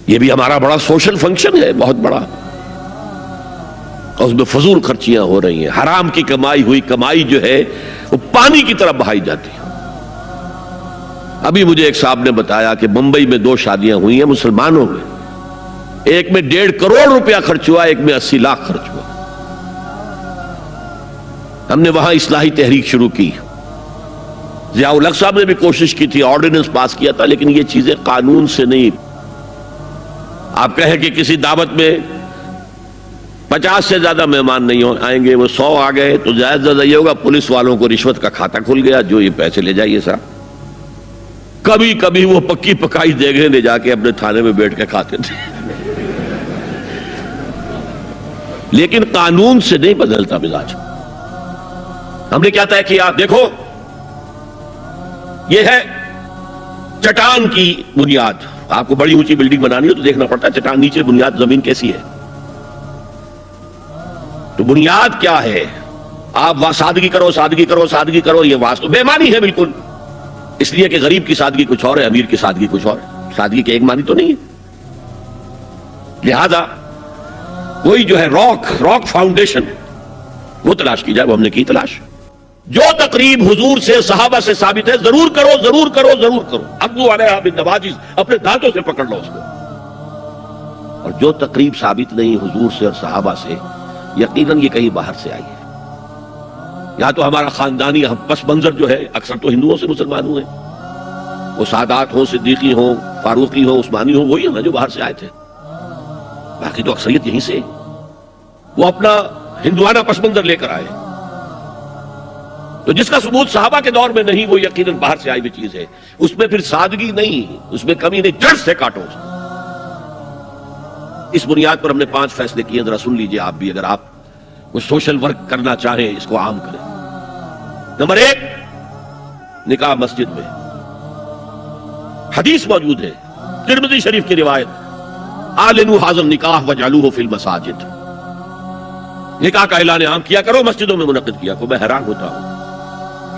یہ بھی ہمارا بڑا سوشل فنکشن ہے، بہت بڑا، اور اس میں فضول خرچیاں ہو رہی ہیں، حرام کی کمائی ہوئی کمائی جو ہے وہ پانی کی طرح بہائی جاتی ہے۔ ابھی مجھے ایک صاحب نے بتایا کہ ممبئی میں 2 شادیاں ہوئی ہیں مسلمانوں میں، ایک میں 1.5 کروڑ روپیہ خرچ ہوا، ایک میں 80 لاکھ خرچ ہوا۔ ہم نے وہاں اصلاحی تحریک شروع کی، ضیاء الحق صاحب نے بھی کوشش کی تھی، آرڈیننس پاس کیا تھا، لیکن یہ چیزیں قانون سے نہیں۔ آپ کہیں کہ کسی دعوت میں 50 سے زیادہ مہمان نہیں آئیں گے، وہ 100 آ گئے تو زیادہ زیادہ یہ ہوگا پولیس والوں کو رشوت کا کھاتا کھل گیا، جو یہ پیسے لے جائیے صاحب۔ کبھی کبھی وہ پکی پکائی دیگیں لے جا کے اپنے تھانے میں بیٹھ کے کھاتے تھے، لیکن قانون سے نہیں بدلتا مزاج۔ ہم نے کیا طے کیا؟ دیکھو یہ ہے چٹان کی بنیاد۔ آپ کو بڑی اونچی بلڈنگ بنانی ہو تو دیکھنا پڑتا ہے چٹان نیچے بنیاد زمین کیسی ہے۔ تو بنیاد کیا ہے؟ آپ سادگی کرو، سادگی کرو، سادگی کرو، یہ واسطہ بے معنی ہے بالکل، اس لیے کہ غریب کی سادگی کچھ اور ہے، امیر کی سادگی کچھ اور ہے، سادگی کے ایک معنی تو نہیں ہے۔ لہذا کوئی جو ہے راک فاؤنڈیشن وہ تلاش کی جائے، وہ ہم نے کی تلاش۔ جو تقریب حضور سے صحابہ سے ثابت ہے ضرور کرو، ضرور کرو، ضرور کرو، عضوا علیہا بالنواجذ، اپنے دانتوں سے پکڑ لو اس کو۔ اور جو تقریب ثابت نہیں حضور سے اور صحابہ سے، یقیناً یہ کہیں باہر سے آئی ہے۔ یا تو ہمارا خاندانی پس منظر جو ہے، اکثر تو ہندوؤں سے مسلمان ہوئے، وہ سادات ہوں، صدیقی ہوں، فاروقی ہوں، عثمانی ہوں، وہی ہیں نا جو باہر سے آئے تھے، باقی تو اکثریت یہیں سے، وہ اپنا ہندوانہ پس منظر لے کر آئے۔ تو جس کا ثبوت صحابہ کے دور میں نہیں، وہ یقیناً باہر سے آئی ہوئی چیز ہے، اس میں پھر سادگی نہیں، اس میں کمی نہیں، جڑ سے کاٹو اس کو۔ اس بنیاد پر ہم نے 5 فیصلے کیے، ذرا سن لیجئے آپ بھی، اگر آپ کوئی سوشل ورک کرنا چاہیں اس کو عام کریں۔ نمبر 1، نکاح مسجد میں۔ حدیث موجود ہے ترمذی شریف کی روایت، اعلنوا ھذا النکاح وجعلوہ فی المساجد، نکاح کا اعلان عام کیا کرو، مسجدوں میں منعقد کیا کرو۔ میں حیران ہوتا ہوں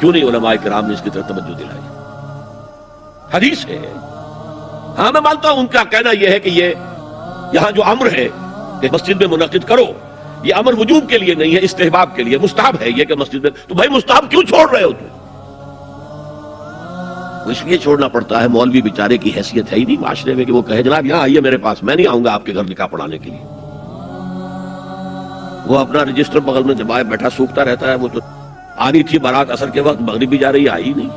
کیوں نہیں علماء کرام نے اس کی طرف توجہ دلائی۔ حدیث ہے، ہاں میں مانتا ہوں ان کا کہنا یہ ہے کہ یہ یہاں جو امر ہے کہ مسجد میں منعقد کرو، یہ امر وجوب کے لیے نہیں ہے، استحباب کے لیے، مستحب ہے یہ کہ مسجد میں۔ تو بھائی مستحب کیوں چھوڑ رہے ہو تم؟ اس لیے چھوڑنا پڑتا ہے، مولوی بیچارے کی حیثیت ہے ہی نہیں معاشرے میں کہ وہ کہے جناب یہاں آئیے میرے پاس، میں نہیں آؤں گا آپ کے گھر نکاح پڑھانے کے لیے۔ وہ اپنا رجسٹر بغل میں جمائے بیٹھا سوکھتا رہتا ہے، وہ تو آنی تھی بارات عصر کے وقت، مغرب بھی جا رہی آئی نہیں،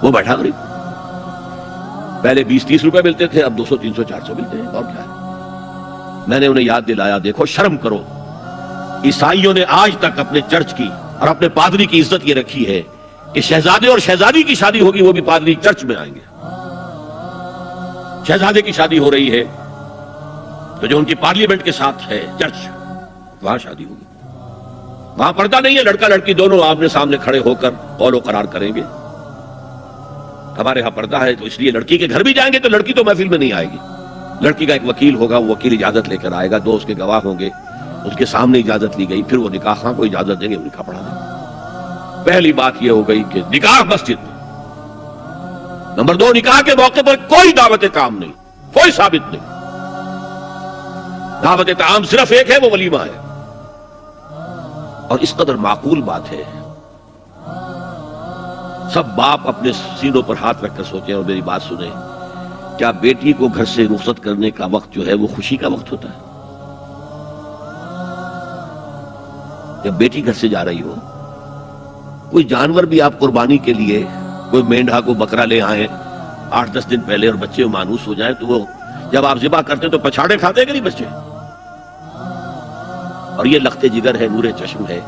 وہ بیٹھا غریب۔ پہلے 20-30 روپے ملتے تھے، اب 200 300 400 ملتے ہیں، اور کیا ہے۔ میں نے انہیں یاد دلایا دیکھو شرم کرو، عیسائیوں نے آج تک اپنے چرچ کی اور اپنے پادری کی عزت یہ رکھی ہے کہ شہزادے اور شہزادی کی شادی ہوگی وہ بھی پادری چرچ میں آئیں گے۔ شہزادے کی شادی ہو رہی ہے تو جو ان کی پارلیمنٹ کے ساتھ ہے چرچ، وہاں شادی ہوگی، وہاں پردہ نہیں ہے، لڑکا لڑکی دونوں آمنے سامنے کھڑے ہو کر قول و قرار کریں گے۔ ہمارے ہاں پردہ ہے تو اس لیے لڑکی کے گھر بھی جائیں گے تو لڑکی تو محفل میں نہیں آئے گی، لڑکی کا ایک وکیل ہوگا، وہ وکیل اجازت لے کر آئے گا، 2 اس کے گواہ ہوں گے، اس کے سامنے اجازت لی گئی، پھر وہ نکاح خواہ کو اجازت دیں گے، وہ نکاح پڑھا دیں گے۔ پہلی بات یہ ہو گئی کہ نکاح مسجد میں۔ نمبر 2، نکاح کے موقع پر کوئی دعوت کام نہیں، کوئی ثابت نہیں، دعوت طعام صرف ایک ہے، وہ ولیمہ ہے۔ اور اس قدر معقول بات ہے، سب باپ اپنے سینوں پر ہاتھ رکھ کر سوچیں اور میری بات سنیں، کیا بیٹی کو گھر سے رخصت کرنے کا وقت جو ہے وہ خوشی کا وقت ہوتا ہے؟ جب بیٹی گھر سے جا رہی ہو، کوئی جانور بھی آپ قربانی کے لیے، کوئی مینڈھا کو بکرا لے آئیں 8-10 دن پہلے اور بچے مانوس ہو جائیں تو وہ جب آپ ذبح کرتے ہیں تو پچھاڑے کھاتے ہیں کہ نہیں بچے؟ اور یہ لختے جگر ہے، نور چشم ہے،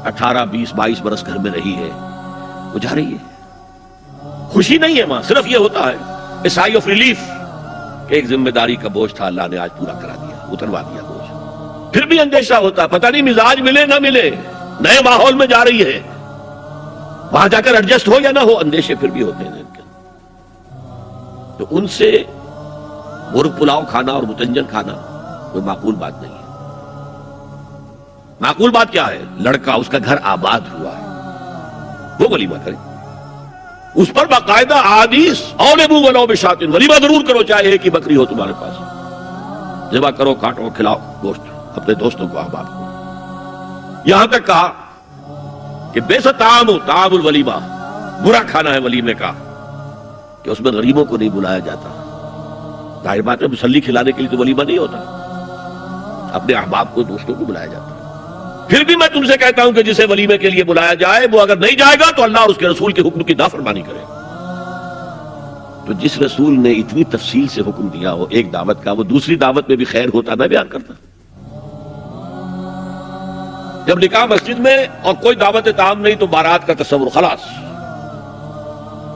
18 20 22 برس گھر میں رہی ہے، وہ جا رہی ہے، خوشی نہیں ہے ماں، صرف یہ ہوتا ہے اے سائی آف ریلیف کہ ایک ذمہ داری کا بوجھ تھا، اللہ نے آج پورا کرا دیا، اتروا دیا بوجھ۔ پھر بھی اندیشہ ہوتا ہے، پتہ نہیں مزاج ملے نہ ملے، نئے ماحول میں جا رہی ہے، وہاں جا کر ایڈجسٹ ہو یا نہ ہو، اندیشے پھر بھی ہوتے ہیں۔ تو ان سے مرغ پلاؤ کھانا اور متنجن کھانا کوئی معقول بات نہیں ہے۔ معقول بات کیا ہے؟ لڑکا، اس کا گھر آباد ہوا ہے، وہ ولیمہ کرے، اس پر باقاعدہ احادیث اولبو ولو بشاۃ، ولیمہ ضرور کرو چاہے ایک ہی بکری ہو تمہارے پاس، ذبح کرو، کاٹو، کھلاؤ گوشت اپنے دوستوں کو، احباب کو۔ یہاں تک کہا کہ بے طعام الولیمہ، برا کھانا ہے ولیمے کا کہ اس میں غریبوں کو نہیں بلایا جاتا۔ ظاہر بات ہے مسلی کھلانے کے لیے تو ولیمہ نہیں ہوتا، اپنے احباب کو، دوستوں کو بلایا جاتا ہے۔ پھر بھی میں تم سے کہتا ہوں کہ جسے ولیمے کے لیے بلایا جائے وہ اگر نہیں جائے گا تو اللہ اور اس کے رسول کے حکم کی نافرمانی کرے۔ تو جس رسول نے اتنی تفصیل سے حکم دیا ہو ایک دعوت کا، وہ دوسری دعوت میں بھی خیر ہوتا میں بیان کرتا۔ جب نکاح مسجد میں اور کوئی دعوت طعام نہیں تو بارات کا تصور خلاص۔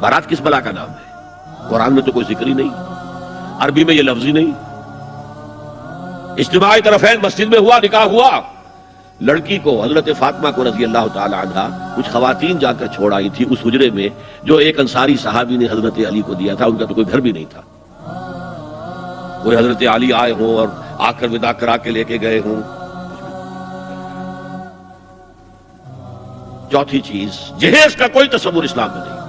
بارات کس بلا کا نام ہے؟ قرآن میں تو کوئی ذکر ہی نہیں، عربی میں یہ لفظ ہی نہیں۔ اجتماعی طرفین مسجد میں ہوا، نکاح ہوا، لڑکی کو، حضرت فاطمہ کو رضی اللہ تعالی عنہا، کچھ خواتین جا کر چھوڑ آئی تھی اس حجرے میں جو ایک انصاری صحابی نے حضرت علی کو دیا تھا، ان کا تو کوئی گھر بھی نہیں تھا۔ کوئی حضرت علی آئے ہوں اور آ کر وداع کرا کے لے کے گئے ہوں۔ چوتھی چیز، جہیز کا کوئی تصور اسلام میں نہیں،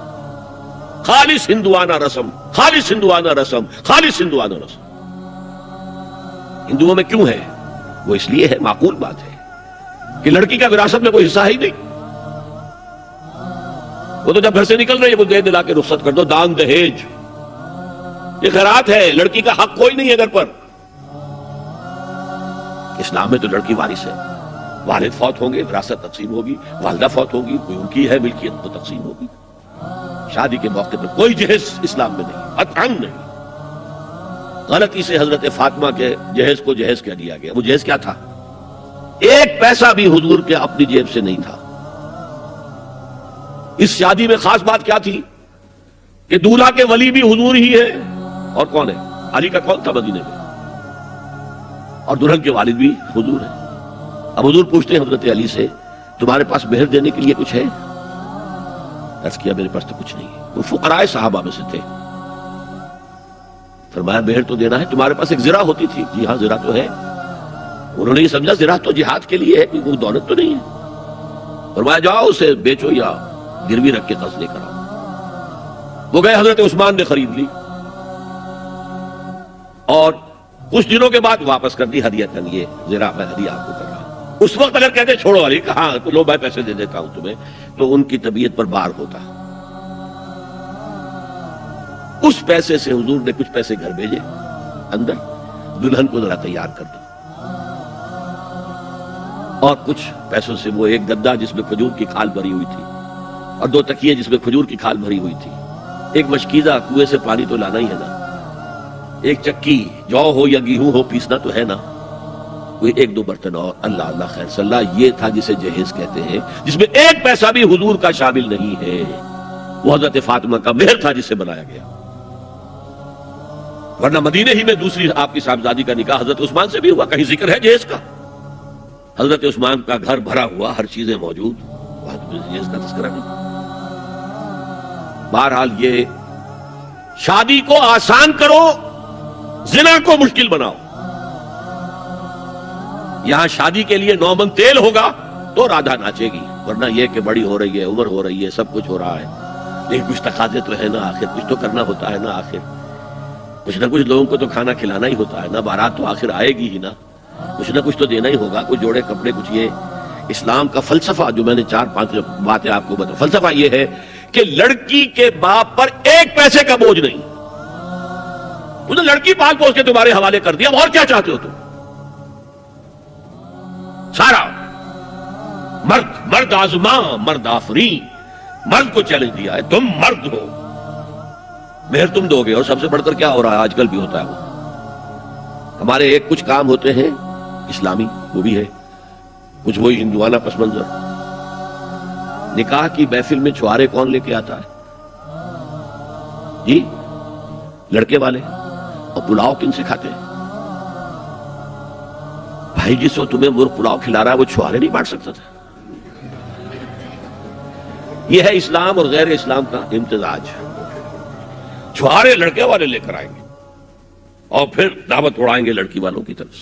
خالص ہندوانہ رسم، خالص ہندوانہ رسم، خالص ہندوانہ رسم۔ ہندوؤں میں کیوں ہے؟ وہ اس لیے ہے، معقول بات ہے کہ لڑکی کا وراثت میں کوئی حصہ ہی نہیں، وہ تو جب گھر سے نکل رہی ہے وہ دے دلا کے رخصت کر دو، دان دہیج، یہ خیرات ہے، لڑکی کا حق کوئی نہیں ہے گھر پر۔ اسلام میں تو لڑکی وارث ہے، والد فوت ہوں گے وراثت تقسیم ہوگی، والدہ فوت ہوگی کوئی ان کی ہے ملکیت وہ تقسیم ہوگی۔ شادی کے موقع پر کوئی جہیز اسلام میں نہیں، قطعاً نہیں۔ غلطی سے حضرت فاطمہ کے جہیز کو جہیز کہہ دیا گیا، وہ جہیز کیا تھا؟ ایک پیسہ بھی حضور کے اپنی جیب سے نہیں تھا۔ اس شادی میں خاص بات کیا تھی کہ دولہا کے ولی بھی حضور ہی ہے، اور کون ہے؟ علی کا کون تھا مدینے میں، اور دلہن کے والد بھی حضور ہے۔ اب حضور پوچھتے ہیں حضرت علی سے، تمہارے پاس مہر دینے کے لیے کچھ ہے؟ عرض کیا میرے پاس تو کچھ نہیں ہے۔ وہ فقراء صحابہ میں سے تھے۔ فرمایا مہر تو دینا ہے، تمہارے پاس ایک زرہ ہوتی تھی؟ جی ہاں زرہ تو ہے۔ انہوں نے یہ سمجھا زرہ تو جہاد کے لیے ہے، کوئی دولت تو نہیں ہے۔ فرمایا جاؤ اسے بیچو یا گروی رکھ کے قرض لے کر آؤ۔ وہ گئے، حضرت عثمان نے خرید لی اور کچھ دنوں کے بعد واپس کر دی ہدیۃً، یہ زرہ میں ہدیہ آپ کو کر رہا ہوں۔ اس وقت اگر کہتے چھوڑو علی، کہاں تو لو میں پیسے دے دیتا ہوں تمہیں، تو ان کی طبیعت پر بار ہوتا۔ اس پیسے سے حضور نے کچھ پیسے گھر بھیجے اندر، دلہن کو ذرا تیار کر دو، اور کچھ پیسوں سے وہ ایک گدا جس میں کھجور کی کھال بھری ہوئی تھی اور 2 تکیے جس میں کھجور کی کھال بھری ہوئی تھی، ایک مشکیزہ، کنویں سے پانی تو لانا ہی ہے نا، ایک چکی، جو ہو یا گیہوں ہو پیسنا تو ہے نا، کوئی 1-2 برتن اور، اللہ اللہ خیر صلی اللہ، یہ تھا جسے جہیز کہتے ہیں، جس میں ایک پیسہ بھی حضور کا شامل نہیں ہے۔ وہ حضرت فاطمہ کا مہر تھا جس سے بنایا گیا، ورنہ مدینے ہی میں دوسری آپ کی صاحبزادی کا نکاح حضرت عثمان سے بھی ہوا، کہیں ذکر ہے جہیز کا؟ حضرت عثمان کا گھر بھرا ہوا، ہر چیزیں موجود، جہیز کا تذکرہ نہیں۔ بہرحال یہ شادی کو آسان کرو، زنا کو مشکل بناؤ۔ یہاں شادی کے لیے 9 من تیل ہوگا تو رادھا ناچے گی، ورنہ یہ کہ بڑی ہو رہی ہے، عمر ہو رہی ہے، سب کچھ ہو رہا ہے، لیکن کچھ تقاضے تو ہے نا، آخر کچھ تو کرنا ہوتا ہے نا، آخر کچھ نہ کچھ لوگوں کو تو کھانا کھلانا ہی ہوتا ہے نا، بارات تو آخر آئے گی ہی نا، کچھ نہ کچھ تو دینا ہی ہوگا، کچھ جوڑے کپڑے، کچھ۔ یہ اسلام کا فلسفہ جو میں نے 4-5 باتیں آپ کو بتا، فلسفہ یہ ہے کہ لڑکی کے باپ پر ایک پیسے کا بوجھ نہیں، تو لڑکی پال پوس کے تمہارے حوالے کر دیا، اور کیا چاہتے ہو تم؟ سارا مرد آزماں، مرد آفرین، مرد کو چیلنج دیا ہے، تم مرد ہو، مہر تم دو گے، اور سب سے بڑھ کر کیا ہو رہا ہے آج کل بھی ہوتا ہے، وہ ہمارے ایک کچھ کام ہوتے ہیں اسلامی، وہ بھی ہے کچھ وہی ہندوانہ پس منظر۔ نکاح کی محفل میں چھوارے کون لے کے آتا ہے؟ جی لڑکے والے، اور پلاؤ کن سے کھاتے ہیں؟ بھائی جس وقت تمہیں وہ پلاؤ کھلا رہا ہے وہ چھوارے نہیں بانٹ سکتا تھا؟ یہ ہے اسلام اور غیر اسلام کا امتزاج۔ چھوارے لڑکے والے لے کر آئیں گے اور پھر دعوت اڑائیں گے لڑکی والوں کی طرف سے۔